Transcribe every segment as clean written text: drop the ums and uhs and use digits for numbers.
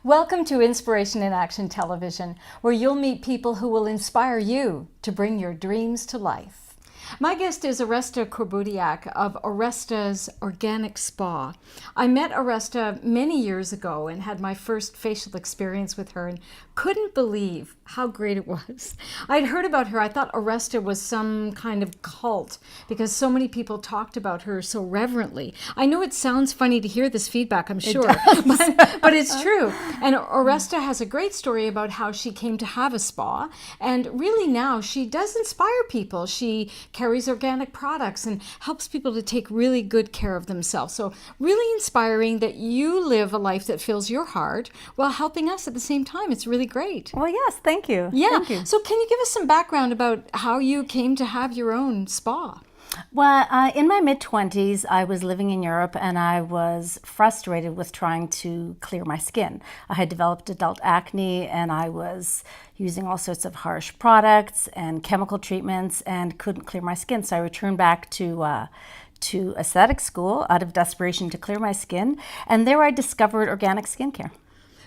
Welcome to Inspiration in Action Television, where you'll meet people who will inspire you to bring your dreams to life. My guest is Oresta Korbutiak of Oresta's Organic Spa. I met Oresta many years ago and had my first facial experience with her and couldn't believe how great it was. I'd heard about her. I thought Oresta was some kind of cult because so many people talked about her so reverently. I know it sounds funny to hear this feedback, I'm sure, but it's true. And Oresta has a great story about how she came to have a spa, and really now she does inspire people. She carries organic products and helps people to take really good care of themselves. So really inspiring that you live a life that fills your heart while helping us at the same time. It's really great. Well, yes, thank you. Yeah. Thank you. So can you give us some background about how you came to have your own spa? Well, in my mid-20s, I was living in Europe and I was frustrated with trying to clear my skin. I had developed adult acne and I was using all sorts of harsh products and chemical treatments and couldn't clear my skin. So I returned back to aesthetic school out of desperation to clear my skin. And there I discovered organic skincare.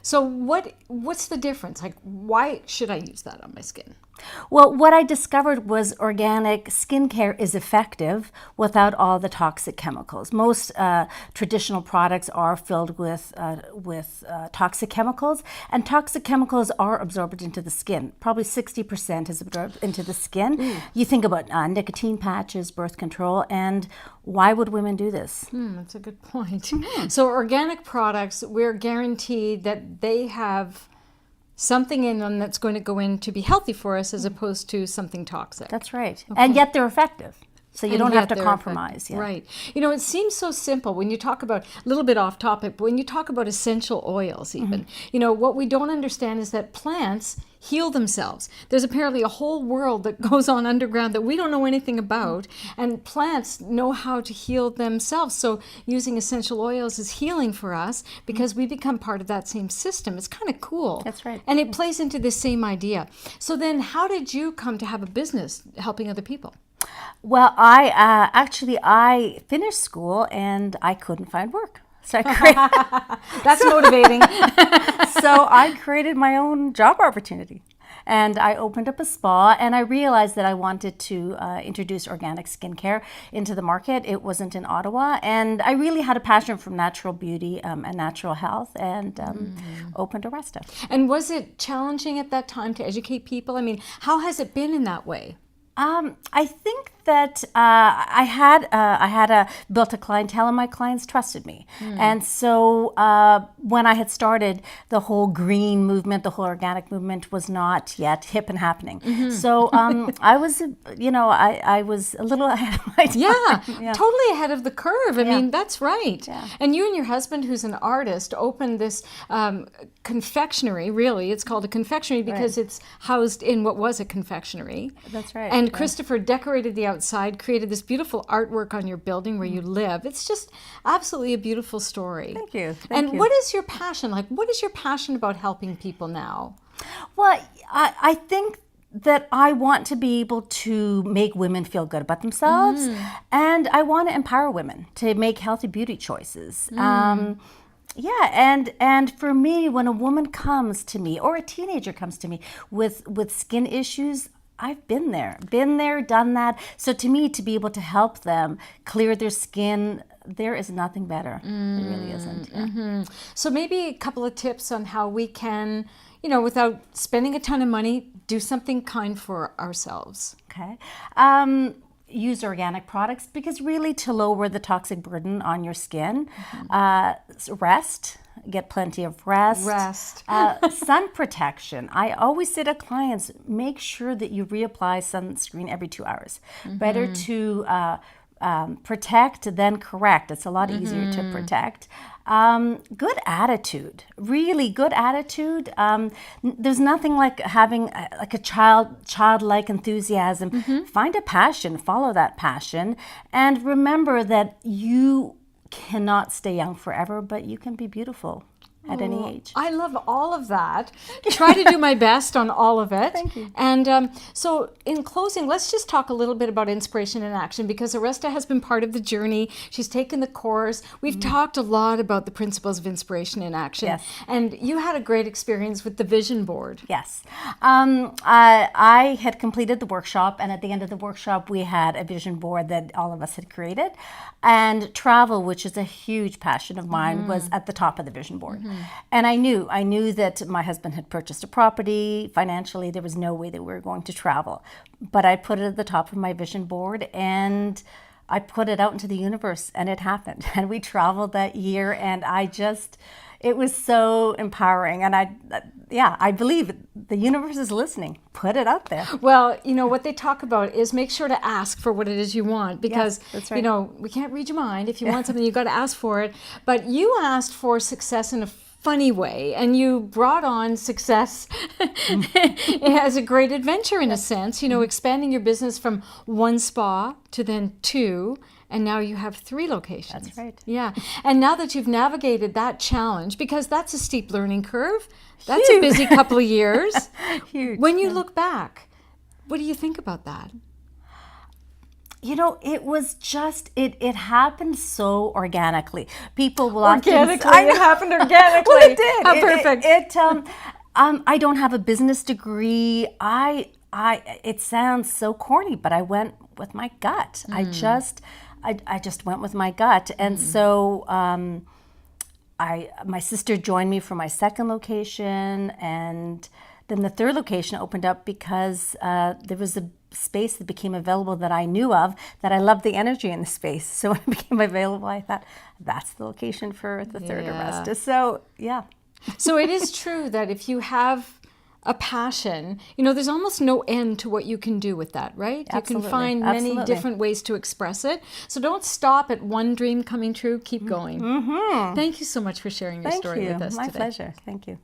So what's the difference? Like, why should I use that on my skin? Well, what I discovered was organic skincare is effective without all the toxic chemicals. Most traditional products are filled with toxic chemicals, and toxic chemicals are absorbed into the skin. Probably 60% is absorbed into the skin. You think about nicotine patches, birth control, and why would women do this? That's a good point. So organic products, we're guaranteed that they have something in them that's going to go in to be healthy for us as opposed to something toxic. That's right. Okay. And yet they're effective. So you don't have to compromise. Yeah. Right. You know, it seems so simple when you talk about, a little bit off topic, but when you talk about essential oils even, you know, what we don't understand is that plants heal themselves. There's apparently a whole world that goes on underground that we don't know anything about, and plants know how to heal themselves. So using essential oils is healing for us because we become part of that same system. It's kind of cool. That's right. And it plays into this same idea. So then how did you come to have a business helping other people? Well, I finished school and I couldn't find work. So That's motivating. So I created my own job opportunity. And I opened up a spa, and I realized that I wanted to introduce organic skincare into the market. It wasn't in Ottawa, and I really had a passion for natural beauty and natural health, and opened Oresta. And was it challenging at that time to educate people? I mean, how has it been in that way? I think that I had built a clientele, and my clients trusted me. And so when I had started, the whole green movement, the whole organic movement was not yet hip and happening. So I was, I was a little ahead of my time. Yeah, totally ahead of the curve. I mean, that's right. Yeah. And you and your husband, who's an artist, opened this confectionery, really. It's called a confectionery because it's housed in what was a confectionery. That's right. And Christopher decorated the outside, created this beautiful artwork on your building where you live. It's just absolutely a beautiful story. Thank you. Thank you. What is your passion? Like, what is your passion about helping people now? Well, I think that I want to be able to make women feel good about themselves, and I want to empower women to make healthy beauty choices. Yeah, and for me, when a woman comes to me or a teenager comes to me with skin issues, I've been there, done that. So to me, to be able to help them clear their skin, there is nothing better. There really isn't. Yeah. So maybe a couple of tips on how we can, without spending a ton of money, do something kind for ourselves. Okay. Use organic products because really to lower the toxic burden on your skin. Rest. Get plenty of rest. Sun protection. I always say to clients, make sure that you reapply sunscreen every 2 hours. Better to protect than correct. It's a lot easier to protect. Good attitude, really good attitude. There's nothing like having like a childlike enthusiasm. Find a passion, follow that passion, and remember that you cannot stay young forever, but you can be beautiful at any age. I love all of that. Try to do my best on all of it. Thank you. And so in closing, let's just talk a little bit about inspiration in action, because Oresta has been part of the journey. She's taken the course. We've talked a lot about the principles of inspiration in action. Yes. And you had a great experience with the vision board. Yes. I had completed the workshop, and at the end of the workshop, we had a vision board that all of us had created. And travel, which is a huge passion of mine, was at the top of the vision board. And I knew that my husband had purchased a property. Financially, there was no way that we were going to travel. But I put it at the top of my vision board, and I put it out into the universe, and it happened. And we traveled that year, and it was so empowering. And I believe the universe is listening. Put it out there. Well, what they talk about is make sure to ask for what it is you want, because, yes, that's right. We can't read your mind. If you want something, you got to ask for it. But you asked for success in a funny way, and you brought on success as a great adventure in a sense, expanding your business from one spa to then 2, and now you have 3 locations. That's right. Yeah. And now that you've navigated that challenge, because that's a steep learning curve, that's Huge. a busy couple of years. Huge. When you look back, what do you think about that? It was just, it happened so organically. People will Organically, often... it happened organically. Well, it did. How perfect. I don't have a business degree. It sounds so corny, but I went with my gut. I just went with my gut. And so my sister joined me for my second location, and then the third location opened up because there was a space that became available that I knew of, that I loved the energy in the space. So when it became available, I thought, that's the location for the third Oresta. So, yeah. So it is true that if you have a passion, there's almost no end to what you can do with that, right? Absolutely. You can find many Absolutely. different ways to express it. So don't stop at one dream coming true. Keep going. Thank you so much for sharing your story with us today. My pleasure. Thank you.